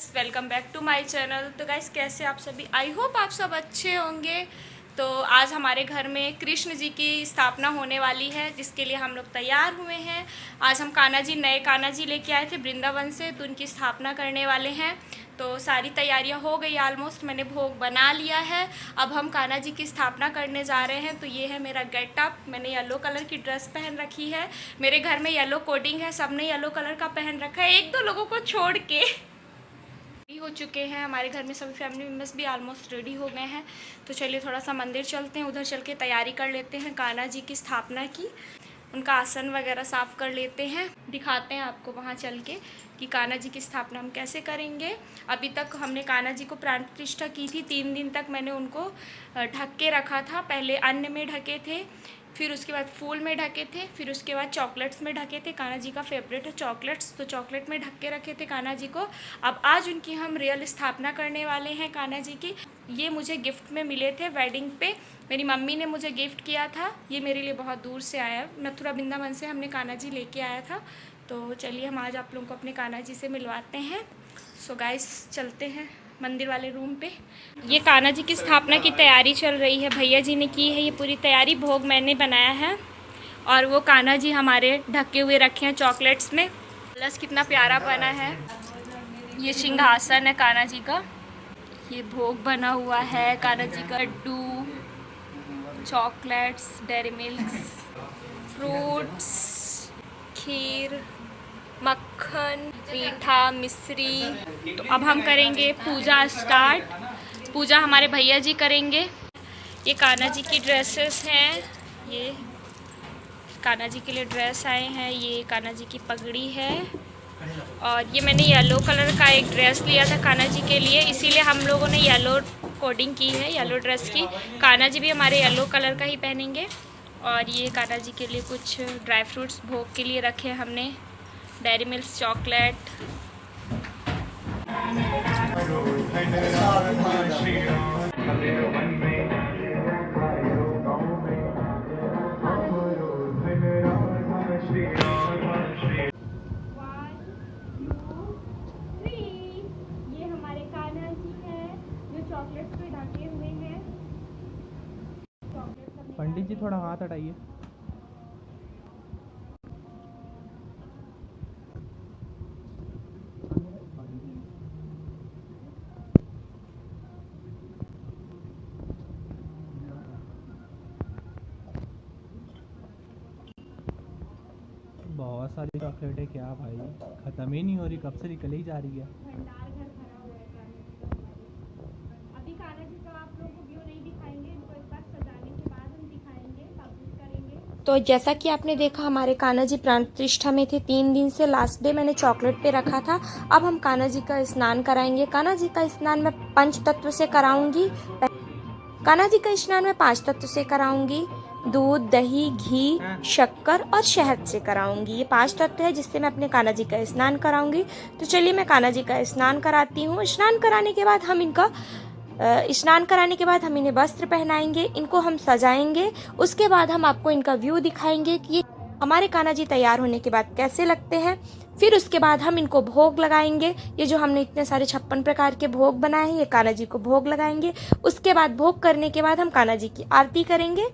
Welcome back to my channel. तो guys कैसे आप सभी, आई होप आप सब अच्छे होंगे। तो आज हमारे घर में कृष्ण जी की स्थापना होने वाली है, जिसके लिए हम लोग तैयार हुए हैं। आज हम नए कान्हा जी लेके आए थे वृंदावन से, तो उनकी स्थापना करने वाले हैं। तो सारी तैयारियां हो गई ऑलमोस्ट, मैंने भोग बना लिया है। अब हम कान्हा जी की स्थापना करने जा रहे हैं। तो ये है मेरा गेटअप, मैंने येलो कलर की ड्रेस पहन रखी है। मेरे घर में येलो कोडिंग है, सबने येलो कलर का पहन रखा है, एक दो लोगों को छोड़ के। हो चुके हैं हमारे घर में सभी फैमिली मेम्बर्स भी ऑलमोस्ट रेडी हो गए हैं। तो चलिए थोड़ा सा मंदिर चलते हैं, उधर चल के तैयारी कर लेते हैं कान्हा जी की स्थापना की। उनका आसन वगैरह साफ़ कर लेते हैं, दिखाते हैं आपको वहाँ चल के कि कान्हा जी की स्थापना हम कैसे करेंगे। अभी तक हमने कान्हा जी को प्राण प्रतिष्ठा की थी, 3 दिन तक मैंने उनको ढक के रखा था। पहले अन्न में ढके थे, फिर उसके बाद फूल में ढके थे, फिर उसके बाद चॉकलेट्स में ढके थे। कान्हा जी का फेवरेट है चॉकलेट्स, तो चॉकलेट में ढक के रखे थे कान्हा जी को। अब आज उनकी हम रियल स्थापना करने वाले हैं कान्हा जी की। ये मुझे गिफ्ट में मिले थे वेडिंग पे, मेरी मम्मी ने मुझे गिफ्ट किया था। ये मेरे लिए बहुत दूर से आया, मथुरा वृंदावन से हमने कान्हा जी लेके आया था। तो चलिए हम आज आप लोगों को अपने कान्हा जी से मिलवाते हैं। सो गाइस चलते हैं मंदिर वाले रूम पे। ये कान्हा जी की स्थापना की तैयारी चल रही है, भैया जी ने की है ये पूरी तैयारी। भोग मैंने बनाया है और वो कान्हा जी हमारे ढके हुए रखे हैं चॉकलेट्स में। प्लस कितना प्यारा बना है। ये सिंहासन है कान्हा जी का। ये भोग बना हुआ है कान्हा जी का, लड्डू, चॉकलेट्स, डेयरी मिल्क, फ्रूट्स, खीर, मक्खन, मीठा, मिश्री। तो अब हम करेंगे पूजा स्टार्ट। पूजा हमारे भैया जी करेंगे। ये कान्हा जी की ड्रेसेस हैं, ये कान्हा जी के लिए ड्रेस आए हैं। ये कान्हा जी की पगड़ी है और ये मैंने येलो कलर का एक ड्रेस लिया था कान्हा जी के लिए, इसीलिए हम लोगों ने येलो कोडिंग की है येलो ड्रेस की। कान्हा जी भी हमारे येलो कलर का ही पहनेंगे। और ये कान्हा जी के लिए कुछ ड्राई फ्रूट्स भोग के लिए रखे हमने, डेयरी मिल्क, चॉकलेट। ये हमारे कान्हा जी हैं जो चॉकलेट्स पे ढके हुए हैं। पंडित जी थोड़ा हाथ हटाइए। बहुत सारी चॉकलेट है क्या भाई, खत्म ही नहीं हो रही, कब से निकल ही जा रही है। भंडार घर भरा हुआ है कान्हा जी का। अभी कान्हा जी का आप लोगों को व्यू नहीं दिखाएंगे, इनको एक बार सजाने के बाद हम दिखाएंगे, पब्लिश करेंगे। तो जैसा कि आपने देखा हमारे कान्हा जी प्राण प्रतिष्ठा में थे 3 दिन से, लास्ट डे मैंने चॉकलेट पे रखा था। अब हम कान्हा जी का स्नान कराएंगे। कान्हा जी का स्नान मैं 5 तत्व से कराऊंगी। कान्हा जी का स्नान मैं 5 तत्व से कराऊंगी। दूध, दही, घी, शक्कर और शहद से कराऊंगी। ये 5 तत्व है जिससे मैं अपने कान्हा जी का स्नान कराऊंगी। तो चलिए मैं कान्हा जी का स्नान कराती हूँ। स्नान कराने के बाद हम इन्हें वस्त्र पहनाएंगे, इनको हम सजाएंगे। उसके बाद हम आपको इनका व्यू दिखाएंगे कि ये हमारे कान्हा जी तैयार होने के बाद कैसे लगते हैं। फिर उसके बाद हम इनको भोग लगाएंगे। ये जो हमने इतने सारे 56 प्रकार के भोग बनाए हैं, ये कान्हा जी को भोग लगाएंगे। उसके बाद भोग करने के बाद हम कान्हा जी की आरती करेंगे।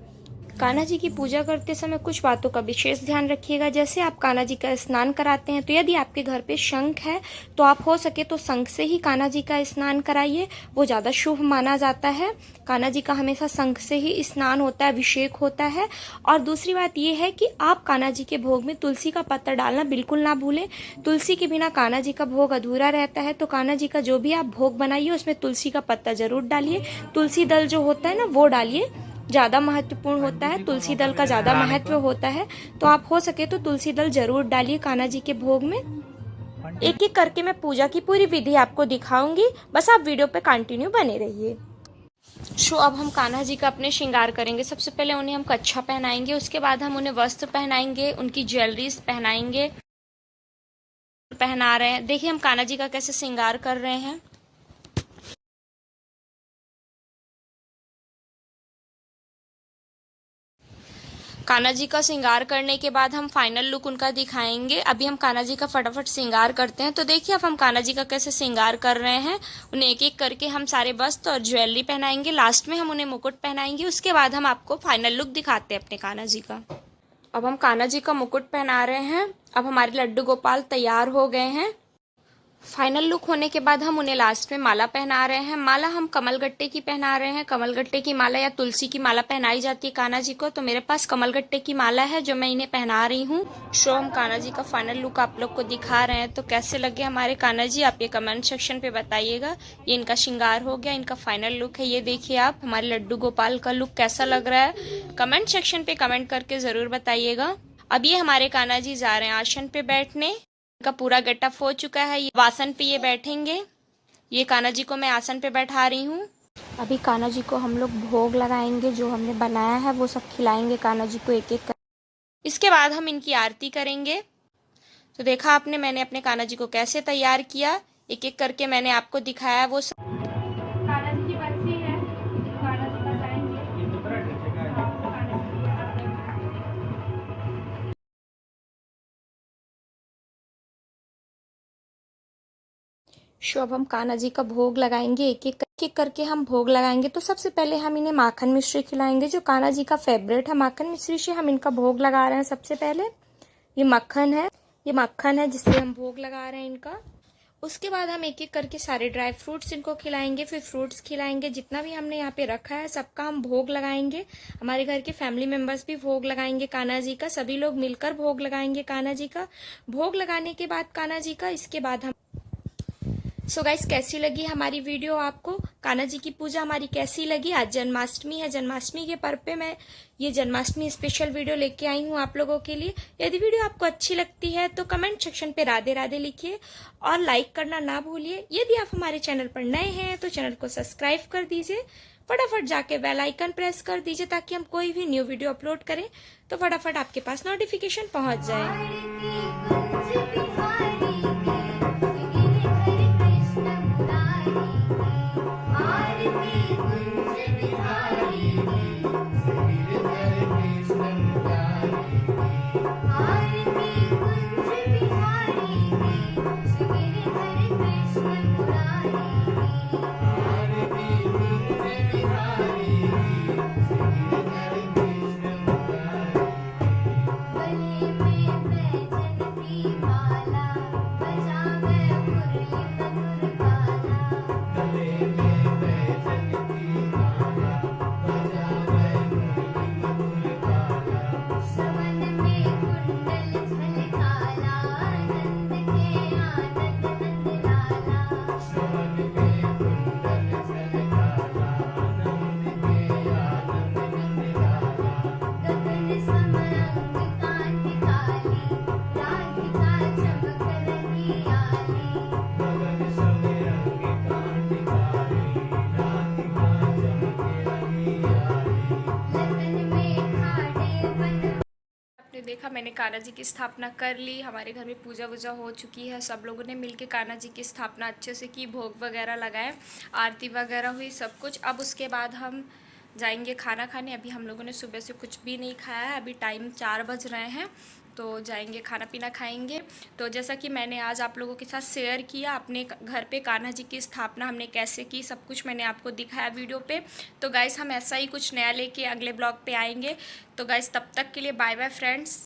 कान्हा जी की पूजा करते समय कुछ बातों का विशेष ध्यान रखिएगा। जैसे आप कान्हा जी का स्नान कराते हैं, तो यदि आपके घर पे शंख है तो आप हो सके तो शंख से ही कान्हा जी का स्नान कराइए, वो ज़्यादा शुभ माना जाता है। कान्हा जी का हमेशा शंख से ही स्नान होता है, अभिषेक होता है। और दूसरी बात ये है कि आप कान्हा जी के भोग में तुलसी का पत्ता डालना बिल्कुल ना भूलें। तुलसी के बिना कान्हा जी का भोग अधूरा रहता है। तो कान्हा जी का जो भी आप भोग बनाइए उसमें तुलसी का पत्ता जरूर डालिए। तुलसी दल जो होता है ना, वो डालिए, ज़्यादा महत्वपूर्ण होता है, तुलसी दल का ज़्यादा महत्व होता है। तो आप हो सके तो तुलसी दल जरूर डालिए कान्हा जी के भोग में। एक एक करके मैं पूजा की पूरी विधि आपको दिखाऊंगी, बस आप वीडियो पे कंटिन्यू बने रहिए। अब हम कान्हा जी का अपने श्रृंगार करेंगे। सबसे पहले उन्हें हम कच्छा पहनाएंगे, उसके बाद हम उन्हें वस्त्र पहनाएंगे, उनकी ज्वेलरीज पहनाएंगे। पहना रहे हैं, देखिए हम कान्हा जी का कैसे श्रृंगार कर रहे हैं। कान्हा जी का श्रृंगार करने के बाद हम फाइनल लुक उनका दिखाएंगे। अभी हम कान्हा जी का फटाफट श्रृंगार करते हैं। तो देखिए अब हम कान्हा जी का कैसे श्रृंगार कर रहे हैं। उन्हें एक एक करके हम सारे वस्त्र और ज्वेलरी पहनाएंगे, लास्ट में हम उन्हें मुकुट पहनाएंगे। उसके बाद हम आपको फाइनल लुक दिखाते हैं अपने कान्हा जी का। अब हम कान्हा जी का मुकुट पहना रहे हैं। अब हमारे लड्डू गोपाल तैयार हो गए हैं। फाइनल लुक होने के बाद हम उन्हें लास्ट में माला पहना रहे हैं। माला हम कमलगट्टे की पहना रहे हैं। कमलगट्टे की माला या तुलसी की माला पहनाई जाती है कान्हा जी को, तो मेरे पास कमलगट्टे की माला है जो मैं इन्हें पहना रही हूँ। शो हम कान्हा जी का फाइनल लुक आप लोग को दिखा रहे हैं। तो कैसे लगे हमारे कान्हा जी, आप ये कमेंट सेक्शन पे बताइएगा। ये इनका श्रृंगार हो गया, इनका फाइनल लुक है। ये देखिए आप हमारे लड्डू गोपाल का लुक कैसा लग रहा है, कमेंट सेक्शन पे कमेंट करके जरूर बताइएगा। अब ये हमारे कान्हा जी जा रहे हैं आसन पे बैठने। इनका पूरा गेटअप हो चुका है। ये आसन पे ये बैठेंगे। ये कान्हा जी को मैं आसन पे बैठा रही हूँ। अभी कान्हा जी को हम लोग भोग लगाएंगे, जो हमने बनाया है वो सब खिलाएंगे कान्हा जी को एक एक कर। इसके बाद हम इनकी आरती करेंगे। तो देखा आपने मैंने अपने कान्हा जी को कैसे तैयार किया, एक एक करके मैंने आपको दिखाया वो सब। कान्हा जी की बंसी है, कान्हा जी बजाएंगे। शो अब हम कान्हा जी का भोग लगाएंगे, एक एक करके हम भोग लगाएंगे। तो सबसे पहले हम इन्हें माखन मिश्री खिलाएंगे, जो कान्हा जी का फेवरेट है। माखन मिश्री से हम इनका भोग लगा रहे हैं। सबसे पहले ये मक्खन है जिससे हम भोग लगा रहे हैं इनका। उसके बाद हम एक एक करके सारे ड्राई फ्रूट्स इनको खिलाएंगे, फिर फ्रूट्स खिलाएंगे। जितना भी हमने यहाँ पे रखा है सबका हम भोग लगाएंगे। हमारे घर के फैमिली मेंबर्स भी भोग लगाएंगे कान्हा जी का, सभी लोग मिलकर भोग लगाएंगे कान्हा जी का। भोग लगाने के बाद कान्हा जी का, इसके बाद हम सो गाइस कैसी लगी हमारी वीडियो आपको, कान्हा जी की पूजा हमारी कैसी लगी। आज जन्माष्टमी है, जन्माष्टमी के पर्व पे मैं ये जन्माष्टमी स्पेशल वीडियो लेके आई हूँ आप लोगों के लिए। यदि वीडियो आपको अच्छी लगती है तो कमेंट सेक्शन पे राधे राधे लिखिए और लाइक करना ना भूलिए। यदि आप हमारे चैनल पर नए हैं तो चैनल को सब्सक्राइब कर दीजिए। फटाफट जाके बेल आइकन प्रेस कर दीजिए ताकि हम कोई भी न्यू वीडियो अपलोड करें तो फटाफट आपके पास नोटिफिकेशन पहुंच जाए। देखा मैंने कान्हा जी की स्थापना कर ली। हमारे घर में पूजा वूजा हो चुकी है। सब लोगों ने मिलके कान्हा जी की स्थापना अच्छे से की, भोग वगैरह लगाए, आरती वगैरह हुई, सब कुछ। अब उसके बाद हम जाएंगे खाना खाने। अभी हम लोगों ने सुबह से कुछ भी नहीं खाया है। अभी टाइम 4 बज रहे हैं, तो जाएंगे खाना पीना खाएंगे। तो जैसा कि मैंने आज आप लोगों के साथ शेयर किया अपने घर पे कान्हा जी की स्थापना हमने कैसे की, सब कुछ मैंने आपको दिखाया वीडियो पे। तो गाइस हम ऐसा ही कुछ नया लेके अगले ब्लॉग पे आएंगे। तो गाइस तब तक के लिए बाय बाय फ्रेंड्स।